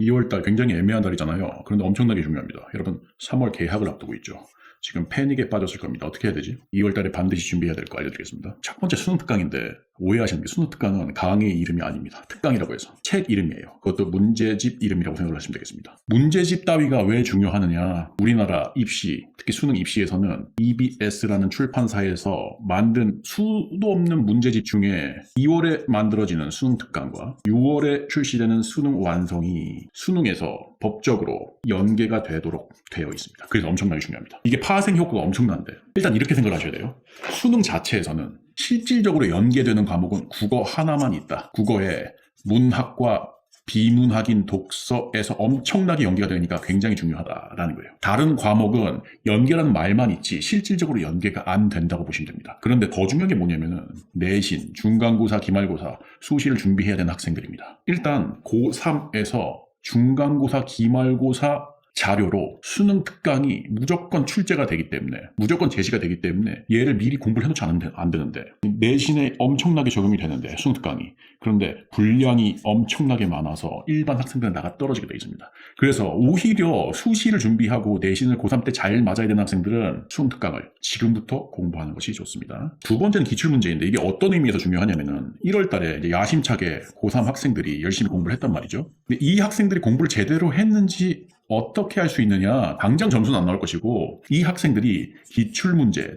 2월달 굉장히 애매한 달이잖아요. 그런데 엄청나게 중요합니다. 여러분 3월 개학을 앞두고 있죠. 지금 패닉에 빠졌을 겁니다. 어떻게 해야 되지? 2월달에 반드시 준비해야 될 거 알려드리겠습니다. 첫 번째 수능 특강인데 오해하시는 게 수능 특강은 강의 이름이 아닙니다. 특강이라고 해서 책 이름이에요. 그것도 문제집 이름이라고 생각을 하시면 되겠습니다. 문제집 따위가 왜 중요하느냐? 우리나라 입시, 특히 수능 입시에서는 EBS라는 출판사에서 만든 수도 없는 문제집 중에 2월에 만들어지는 수능 특강과 6월에 출시되는 수능 완성이 수능에서 법적으로 연계가 되도록 되어 있습니다. 그래서 엄청나게 중요합니다. 이게 파생 효과가 엄청난데 일단 이렇게 생각을 하셔야 돼요. 수능 자체에서는 실질적으로 연계되는 과목은 국어 하나만 있다. 국어의 문학과 비문학인 독서에서 엄청나게 연계가 되니까 굉장히 중요하다라는 거예요. 다른 과목은 연계라는 말만 있지 실질적으로 연계가 안 된다고 보시면 됩니다. 그런데 더 중요한 게 뭐냐면은 내신, 중간고사, 기말고사, 수시를 준비해야 되는 학생들입니다. 일단 고3에서 중간고사, 기말고사 자료로 수능 특강이 무조건 출제가 되기 때문에 무조건 제시가 되기 때문에 얘를 미리 공부를 해놓지 않으면 안 되는데 내신에 엄청나게 적용이 되는데 수능 특강이 그런데 분량이 엄청나게 많아서 일반 학생들은 나가 떨어지게 되어 있습니다. 그래서 오히려 수시를 준비하고 내신을 고3 때 잘 맞아야 되는 학생들은 수능 특강을 지금부터 공부하는 것이 좋습니다. 두 번째는 기출문제인데 이게 어떤 의미에서 중요하냐면은 1월 달에 이제 야심차게 고3 학생들이 열심히 공부를 했단 말이죠. 근데 이 학생들이 공부를 제대로 했는지 어떻게 할 수 있느냐? 당장 점수는 안 나올 것이고 이 학생들이 기출문제,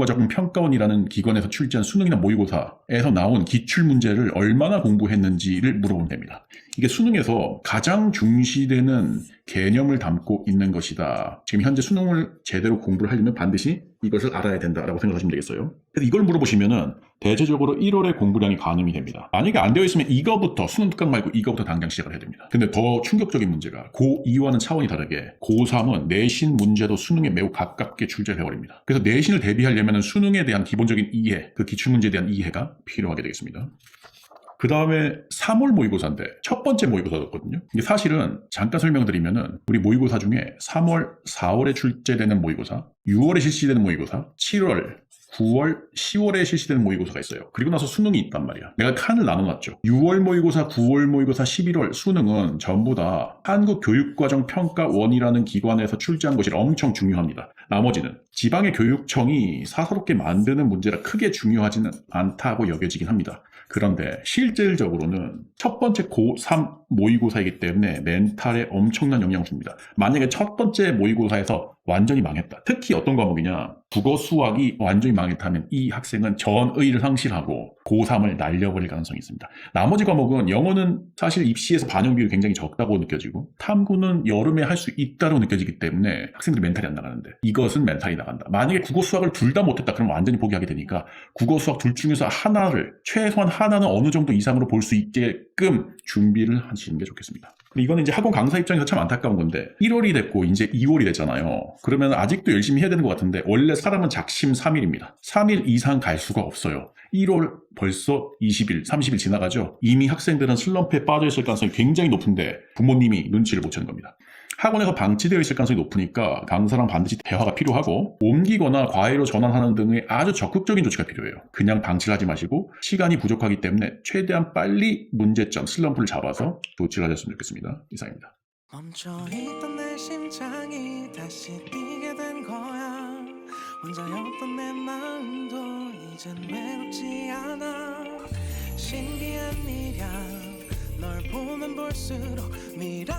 한국교육과정평가원이라는 기관에서 출제한 수능이나 모의고사에서 나온 기출문제를 얼마나 공부했는지를 물어보면 됩니다. 이게 수능에서 가장 중시되는 개념을 담고 있는 것이다. 지금 현재 수능을 제대로 공부를 하려면 반드시 이것을 알아야 된다라고 생각하시면 되겠어요. 그래서 이걸 물어보시면은 대체적으로 1월에 공부량이 가늠이 됩니다. 만약에 안 되어 있으면 이거부터 수능 특강 말고 이거부터 당장 시작을 해야 됩니다. 근데 더 충격적인 문제가 고2와는 차원이 다르게 고3은 내신 문제도 수능에 매우 가깝게 출제를 해버립니다. 그래서 내신을 대비하려면 수능에 대한 기본적인 이해, 그 기출문제에 대한 이해가 필요하게 되겠습니다. 그 다음에 3월 모의고사인데 첫 번째 모의고사였거든요. 이게 사실은 잠깐 설명드리면은 우리 모의고사 중에 3월, 4월에 출제되는 모의고사, 6월에 실시되는 모의고사, 7월, 9월, 10월에 실시되는 모의고사가 있어요. 그리고 나서 수능이 있단 말이야. 내가 칸을 나눠놨죠. 6월 모의고사, 9월 모의고사, 11월 수능은 전부 다 한국교육과정평가원이라는 기관에서 출제한 것이 엄청 중요합니다. 나머지는 지방의 교육청이 사사롭게 만드는 문제라 크게 중요하지는 않다고 여겨지긴 합니다. 그런데 실질적으로는 첫 번째 고3 모의고사이기 때문에 멘탈에 엄청난 영향을 줍니다. 만약에 첫 번째 모의고사에서 완전히 망했다. 특히 어떤 과목이냐? 국어, 수학이 완전히 망했다면 이 학생은 전의를 상실하고 고3을 날려버릴 가능성이 있습니다. 나머지 과목은 영어는 사실 입시에서 반영 비율이 굉장히 적다고 느껴지고 탐구는 여름에 할 수 있다고 느껴지기 때문에 학생들이 멘탈이 안 나가는데 이것은 멘탈이 나간다. 만약에 국어, 수학을 둘 다 못했다. 그럼 완전히 포기하게 되니까 국어, 수학 둘 중에서 하나를 최소한 하나는 어느 정도 이상으로 볼 수 있게끔 준비를 하시는 게 좋겠습니다. 이거는 이제 학원 강사 입장에서 참 안타까운 건데 1월이 됐고 이제 2월이 됐잖아요. 그러면 아직도 열심히 해야 되는 것 같은데 원래 사람은 작심 3일입니다. 3일 이상 갈 수가 없어요. 1월 벌써 20일, 30일 지나가죠. 이미 학생들은 슬럼프에 빠져 있을 가능성이 굉장히 높은데 부모님이 눈치를 못 채는 겁니다. 학원에서 방치되어 있을 가능성이 높으니까 강사랑 반드시 대화가 필요하고 옮기거나 과외로 전환하는 등의 아주 적극적인 조치가 필요해요. 그냥 방치를 하지 마시고 시간이 부족하기 때문에 최대한 빨리 문제점, 슬럼프를 잡아서 조치를 하셨으면 좋겠습니다. 이상입니다. 멈춰있던 내 심장이 다시 뛰게 된 거야. 혼자였던 내 마음도 이젠 외롭지 않아. 신기한 일이야. 널 보면 볼수록 미래